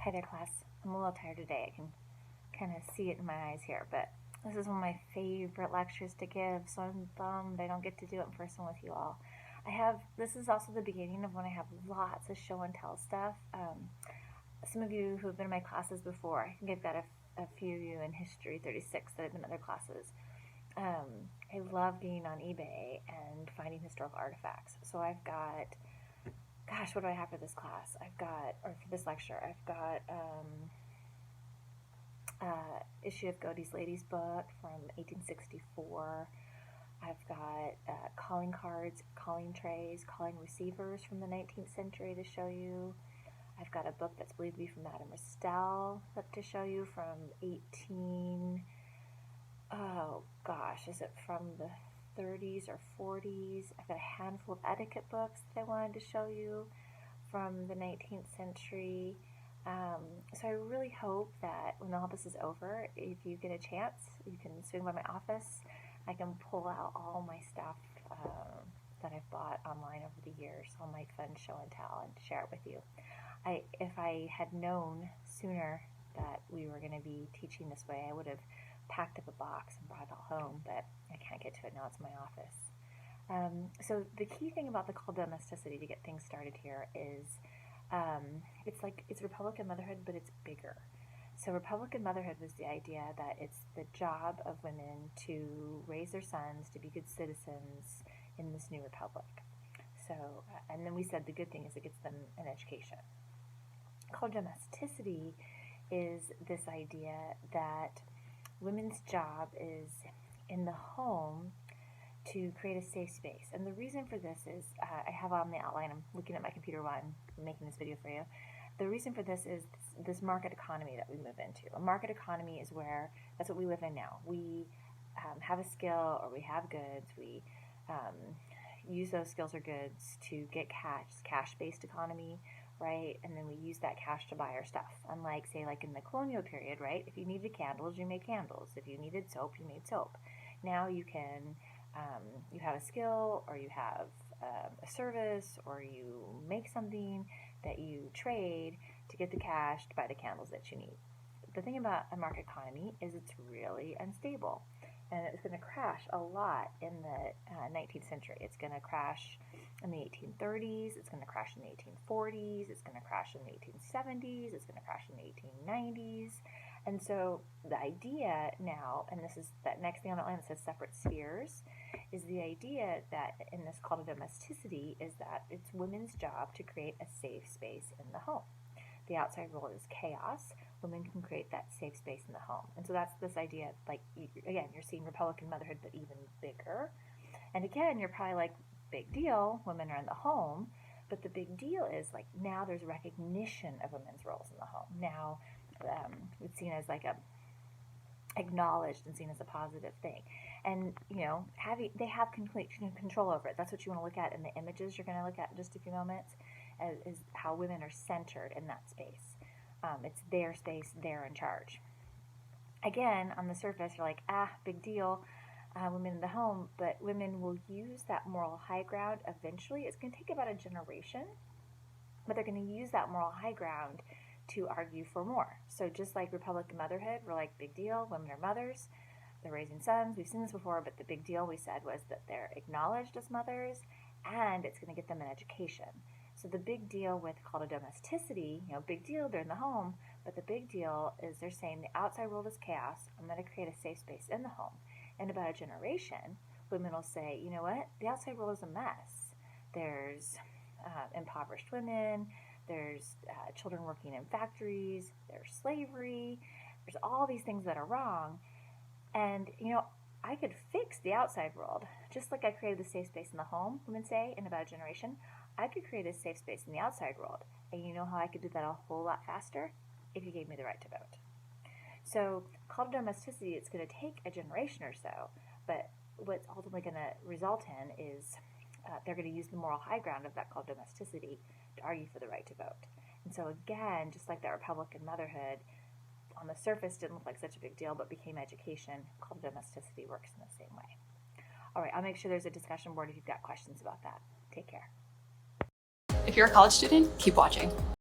Hi there, class. I'm a little tired today. I can kind of see it in my eyes here, but this is one of my favorite lectures to give, so I'm bummed I don't get to do it in person with you all. This is also the beginning of when I have lots of show and tell stuff. Some of you who have been in my classes before, I think I've got a few of you in History 36 that have been in other classes. I love being on eBay and finding historical artifacts. So I've got, gosh, what do I have for this class? Or for this lecture, I've got issue of Godey's Lady's Book from 1864. I've got calling cards, calling trays, calling receivers from the 19th century to show you. I've got a book that's believed to be from Madame Restell to show you from is it from the 30s or 40s? I've got a handful of etiquette books that I wanted to show you from the 19th century. So I really hope that when all this is over, if you get a chance, you can swing by my office. I can pull out all my stuff that I've bought online over the years, all my fun show and tell, and share it with you. If I had known sooner that we were going to be teaching this way, I would have packed up a box and brought it all home, but I can't get to it now. It's in my office. So the key thing about the call domesticity to get things started here is it's Republican motherhood, but it's bigger. So Republican motherhood was the idea that it's the job of women to raise their sons to be good citizens in this new republic. So, and then we said the good thing is it gets them an education. Called domesticity is this idea that women's job is in the home to create a safe space. And the reason for this is, I have on the outline, I'm looking at my computer while I'm making this video for you. The reason for this is this market economy that we move into. A market economy is where, that's what we live in now. We have a skill or we have goods, we use those skills or goods to get cash-based economy, right? And then we use that cash to buy our stuff. Unlike, say, like in the colonial period, right? If you needed candles, you made candles. If you needed soap, you made soap. Now you can, you have a skill, or you have a service, or you make something that you trade to get the cash to buy the candles that you need. The thing about a market economy is it's really unstable. And it's going to crash a lot in the 19th century. It's going to crash in the 1830s. It's going to crash in the 1840s. It's going to crash in the 1870s. It's going to crash in the 1890s. And so the idea now, and this is that next thing on the line that says separate spheres, is the idea that in this call to domesticity is that it's women's job to create a safe space in the home. The outside world is chaos. Women can create that safe space in the home. And so that's this idea, like, again, you're seeing Republican motherhood, but even bigger. And again, you're probably like, big deal, women are in the home. But the big deal is, like, now there's recognition of women's roles in the home. Now it's seen as like acknowledged and seen as a positive thing. And, you know, they have complete control over it. That's what you want to look at in the images you're going to look at in just a few moments, is how women are centered in that space. It's their space, they're in charge. Again, on the surface, you're like, big deal, women in the home, but women will use that moral high ground eventually. It's going to take about a generation, but they're going to use that moral high ground to argue for more. So just like Republican motherhood, we're like, big deal, women are mothers, they're raising sons. We've seen this before, but the big deal we said was that they're acknowledged as mothers, and it's going to get them an education. So the big deal with call to domesticity, you know, big deal, they're in the home, but the big deal is they're saying the outside world is chaos. I'm going to create a safe space in the home. In about a generation, women will say, you know what, the outside world is a mess. There's impoverished women, there's children working in factories, there's slavery, there's all these things that are wrong. And, you know, I could fix the outside world, just like I created the safe space in the home, women say, in about a generation. I could create a safe space in the outside world. And you know how I could do that a whole lot faster? If you gave me the right to vote. So, call to domesticity, it's going to take a generation or so, but what's ultimately going to result in is they're going to use the moral high ground of that call to domesticity to argue for the right to vote. And so again, just like that Republican motherhood, on the surface didn't look like such a big deal, but became education, call to domesticity works in the same way. All right, I'll make sure there's a discussion board if you've got questions about that. Take care. If you're a college student, keep watching.